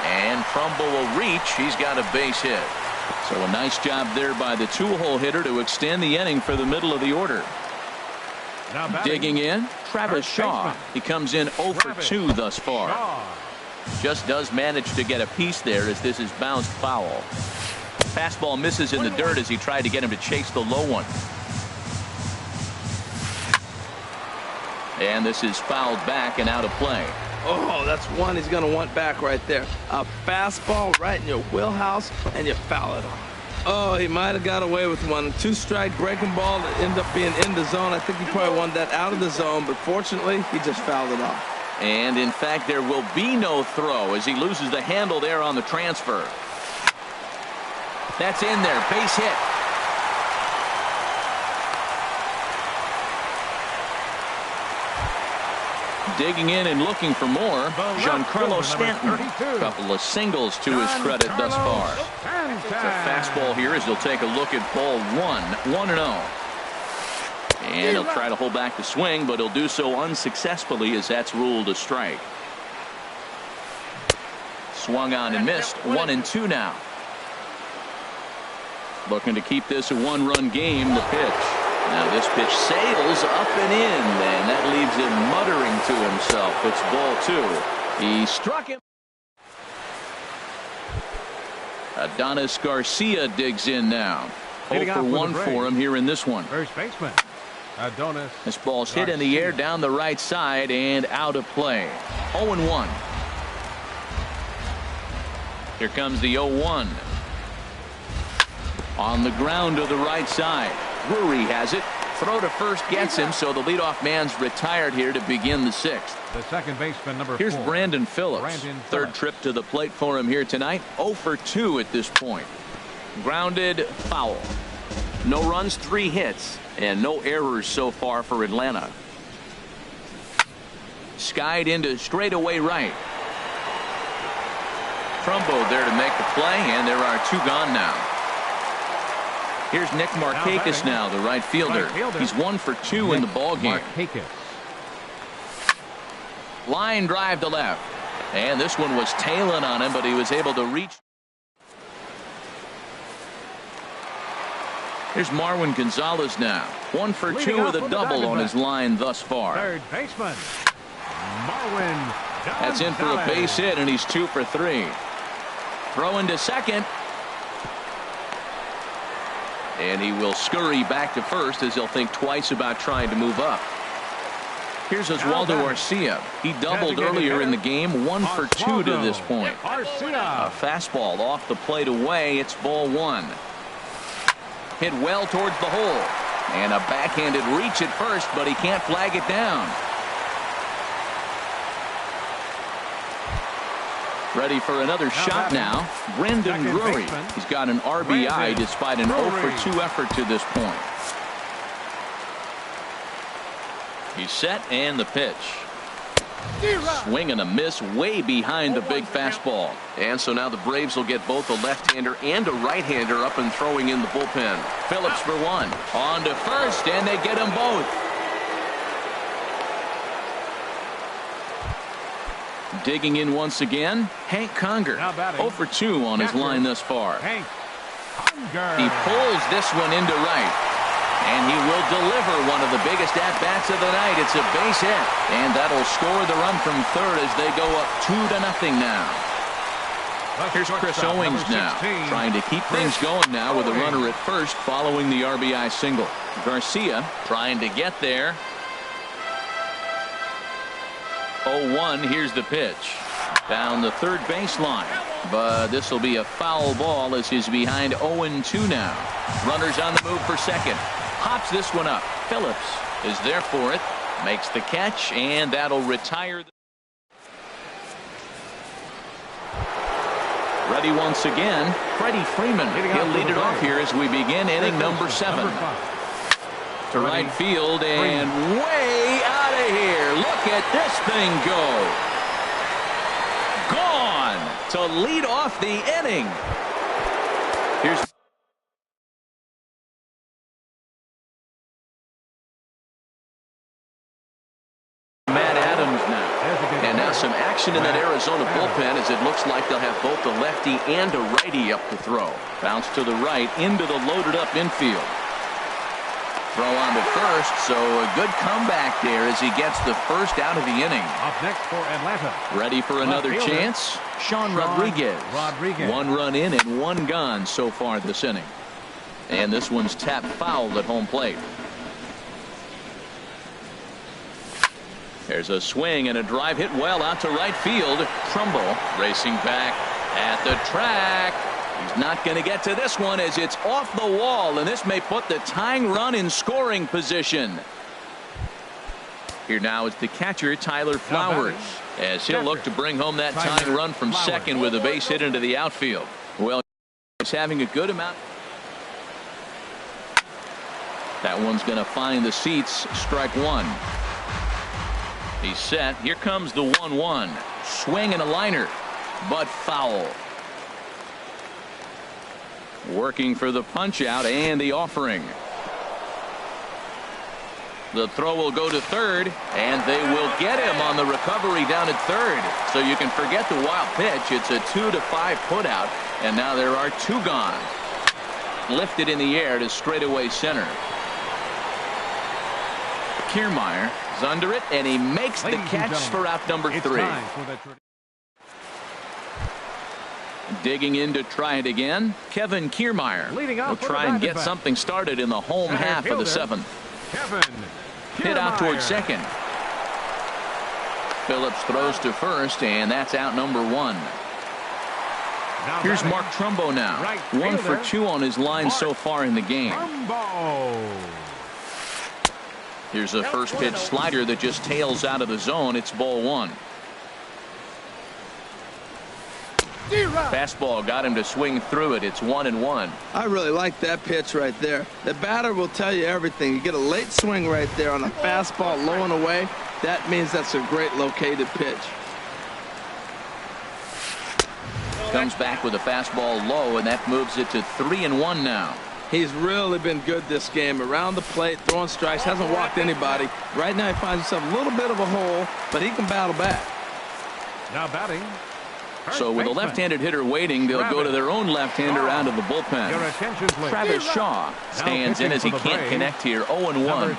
And Trumbo will reach, he's got a base hit. So a nice job there by the 2-hole hitter to extend the inning for the middle of the order. Digging in, Travis Shaw. He comes in 0 for 2 thus far. Just does manage to get a piece there as this is bounced foul. Fastball misses in the dirt as he tried to get him to chase the low one. And this is fouled back and out of play. Oh, that's one he's going to want back right there. A fastball right in your wheelhouse, and you foul it off. Oh, he might have got away with one. Two-strike breaking ball that ended up being in the zone. I think he probably wanted that out of the zone, but fortunately, he just fouled it off. And, in fact, there will be no throw as he loses the handle there on the transfer. That's in there. Base hit. Digging in and looking for more, Giancarlo Stanton. A couple of singles to his credit thus far. It's a fastball here as he'll take a look at ball 1-0. And he'll try to hold back the swing, but he'll do so unsuccessfully as that's ruled a strike. Swung on and missed. 1-2 now. Looking to keep this a one-run game. The pitch. Now this pitch sails up and in, and that leaves him muttering to himself. It's ball 2. He struck him. Adonis Garcia digs in now. 0 for 1 for him here in this one. First baseman Adonis. This ball's hit in the air down the right side and out of play. 0-1. Here comes the 0-1. On the ground to the right side. Drury has it. Throw to first gets him, so the leadoff man's retired here to begin the 6th. The second baseman, number 4. Here's Brandon Phillips. Third trip to the plate for him here tonight. 0 for 2 at this point. Grounded, foul. No runs, 3 hits, and no errors so far for Atlanta. Skied into straightaway right. Trumbo there to make the play, and there are 2 gone now. Here's Nick Markakis now, the right fielder. He's 1 for 2 in the ballgame. Line drive to left. And this one was tailing on him, but he was able to reach. Here's Marwin Gonzalez now. 1 for 2 with a double on his line thus far. Third baseman Marwin. That's in for a base hit, and he's 2 for 3. Throw into second. And he will scurry back to first as he'll think twice about trying to move up. Here's Oswaldo Arcia. He doubled earlier in the game. 1 for 2 to this point. A fastball off the plate away. It's ball 1. Hit well towards the hole. And a backhanded reach at first, but he can't flag it down. Ready for another shot now. Brendan Drury. He's got an RBI despite an 0 for 2 effort to this point. He's set and the pitch. Swing and a miss way behind the big fastball. And so now the Braves will get both a left-hander and a right-hander up and throwing in the bullpen. Phillips for 1. On to first, and they get them both. Digging in once again, Hank Conger. 0 for 2 on his line thus far. He pulls this one into right. And he will deliver one of the biggest at-bats of the night. It's a base hit. And that'll score the run from third as they go up 2-0 now. Here's Chris Owings now, trying to keep things going now with a runner at first following the RBI single. Garcia trying to get there. 0-1, here's the pitch. Down the third baseline. But this will be a foul ball as he's behind 0-2 now. Runners on the move for second. Hops this one up. Phillips is there for it. Makes the catch, and that'll retire. Ready once again, Freddie Freeman. He'll lead it off here as we begin inning number 7. To right field and way out of here. Look at this thing go. Gone to lead off the inning. Here's Matt Adams now. And now some action in that Arizona bullpen as it looks like they'll have both a lefty and a righty up to throw. Bounce to the right into the loaded up infield. Throw on to first, so a good comeback there as he gets the first out of the inning. Up next for Atlanta. Ready for another chance? Sean Rodriguez. 1 run in and 1 gone so far this inning. And this one's tapped foul at home plate. There's a swing and a drive hit well out to right field. Trumbo racing back at the track. He's not going to get to this one as it's off the wall, and this may put the tying run in scoring position. Here now is the catcher, Tyler Flowers, as he'll look to bring home that tying run from second with a base hit into the outfield. Well, he's having a good amount. That one's going to find the seats. Strike one. He's set. Here comes the 1-1. Swing and a liner, but foul. Working for the punch out and the offering. The throw will go to third, and they will get him on the recovery down at third. So you can forget the wild pitch. It's a 2-5 put out, and now there are two gone. Lifted in the air to straightaway center. Kiermaier is under it, and he makes the catch for out number 3. Digging in to try it again, Kevin Kiermaier will try and get something started in the home half of the 7th. Hit out towards second. Phillips throws to first, and that's out number 1. Here's Mark Trumbo now. 1 for 2 on his line so far in the game. Here's a first pitch slider that just tails out of the zone. It's ball 1. Fastball got him to swing through it. It's 1-1. I really like that pitch right there. The batter will tell you everything. You get a late swing right there on a fastball low and away. That means that's a great located pitch. Comes back with a fastball low, and that moves it to 3-1 now. He's really been good this game. Around the plate, throwing strikes, hasn't walked anybody. Right now he finds himself a little bit of a hole, but he can battle back. Now batting. So with a left-handed hitter waiting, they'll go to their own left-hander out of the bullpen. Travis Shaw stands in as he can't connect here. 0-1.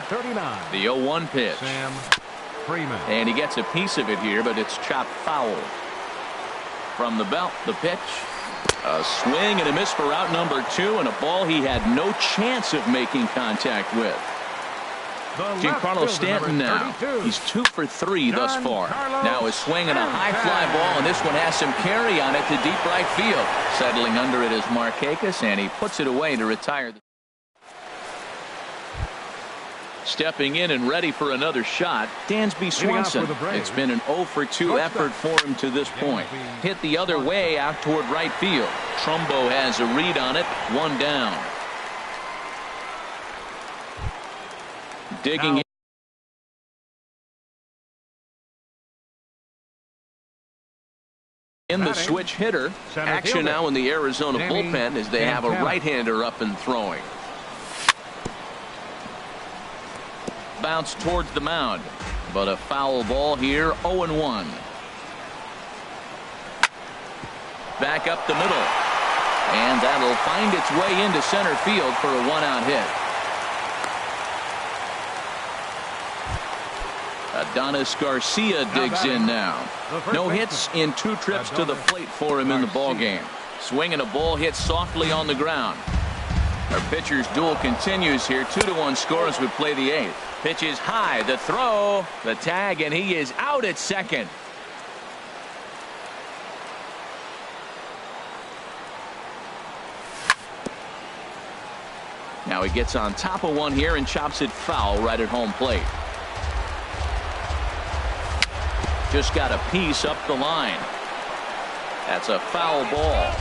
The 0-1 pitch. And he gets a piece of it here, but it's chopped foul. From the belt, the pitch. A swing and a miss for out number 2, and a ball he had no chance of making contact with. Giancarlo Stanton now. He's 2 for 3 thus far. Now a swing and a high fly ball, and this one has some carry on it to deep right field. Settling under it is Markakis, and he puts it away to retire. Stepping in and ready for another shot, Dansby Swanson. It's been an 0 for 2 effort for him to this point. Hit the other way out toward right field. Trumbo has a read on it. 1 down. Digging in the switch hitter. Action now in the Arizona bullpen as they have a right-hander up and throwing. Bounce towards the mound, but a foul ball here. 0-1. Back up the middle, and that'll find its way into center field for a 1-out hit. Adonis Garcia digs in now. No hits in 2 trips to the plate for him in the ballgame. Swinging a ball hit softly on the ground. Our pitcher's duel continues here. 2-1 score as we play the 8th. Pitch is high. The throw, the tag, and he is out at second. Now he gets on top of one here and chops it foul right at home plate. Just got a piece up the line. That's a foul ball.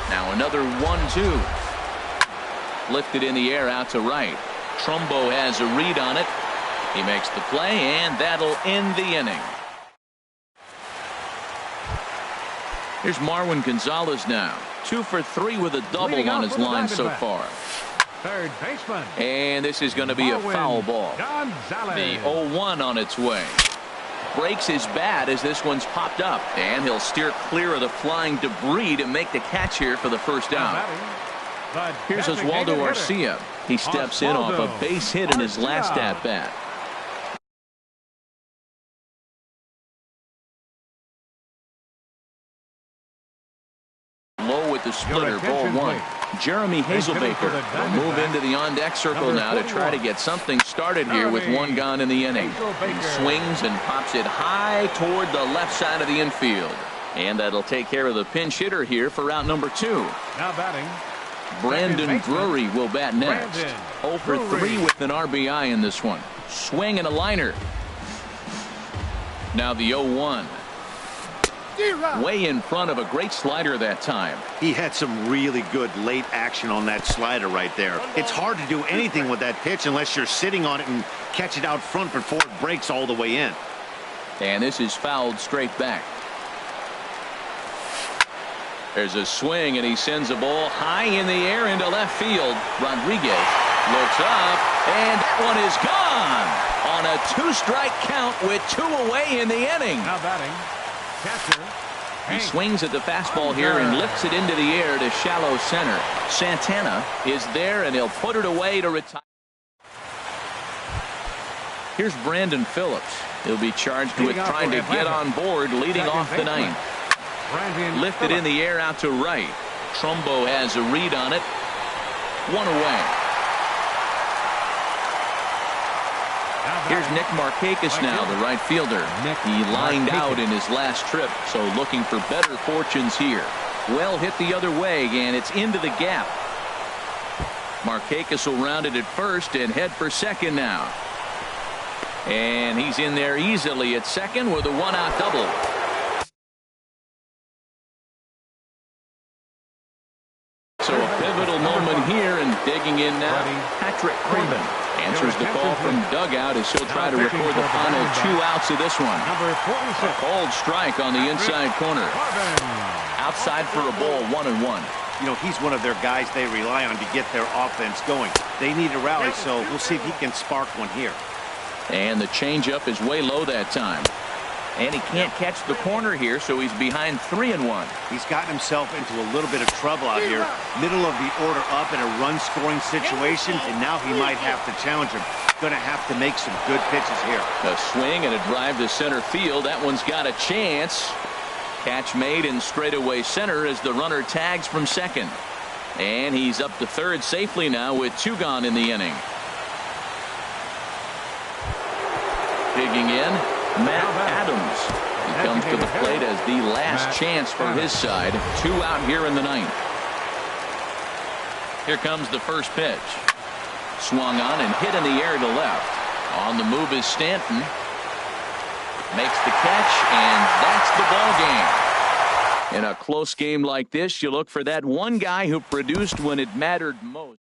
Now another 1-2. Lifted in the air out to right. Trumbo has a read on it. He makes the play, and that'll end the inning. Here's Marwin Gonzalez now. 2 for 3 with a double on his line so far. Third baseman. And this is going to be a foul ball. The 0-1 on its way. Breaks his bat as this one's popped up, and he'll steer clear of the flying debris to make the catch here for the first out. Here's Oswaldo Arcia. He steps in off a base hit in his last at bat. Low with the no-splitter, ball one. Jeremy Hazelbaker will move into the on-deck circle now to try to get something started here with one gone in the inning. He swings and pops it high toward the left side of the infield. And that'll take care of the pinch hitter here for out number 2. Now batting, Brandon Drury will bat next. 0 for 3 with an RBI in this one. Swing and a liner. Now the 0-1. Way in front of a great slider that time. He had some really good late action on that slider right there. It's hard to do anything with that pitch unless you're sitting on it and catch it out front before it breaks all the way in. And this is fouled straight back. There's a swing, and he sends a ball high in the air into left field. Rodriguez looks up, and that one is gone on a 2-strike count with 2 away in the inning. now batting, catcher. He swings at the fastball here and lifts it into the air to shallow center. Santana is there, and he'll put it away to retire. Here's Brandon Phillips. He'll be charged with trying to get on board leading off the ninth. Lifted in the air out to right. Trumbo has a read on it. 1 away. Here's Nick Markakis now, the right fielder. He lined out in his last trip, so looking for better fortunes here. Well hit the other way, and it's into the gap. Markakis will round it at first and head for second now. And he's in there easily at second with a 1-out double. So a pivotal moment here, and digging in now, Patrick Corbin answers the call from dugout as he'll try to record the final 2 outs of this one. Number 46. A cold strike on the inside corner. Outside for a ball, 1-1. You know, he's one of their guys they rely on to get their offense going. They need a rally, so we'll see if he can spark one here. And the changeup is way low that time. And he can't catch the corner here, so he's behind 3-1. He's gotten himself into a little bit of trouble out here. Middle of the order up in a run-scoring situation, and now he might have to challenge him. Going to have to make some good pitches here. A swing and a drive to center field. That one's got a chance. Catch made in straightaway center as the runner tags from second. And he's up to third safely now with 2 gone in the inning. Digging in, Matt Adams. He comes to the plate as the last chance for his side. 2 out here in the ninth. Here comes the first pitch. Swung on and hit in the air to left. On the move is Stanton. Makes the catch, and that's the ball game. In a close game like this, you look for that one guy who produced when it mattered most.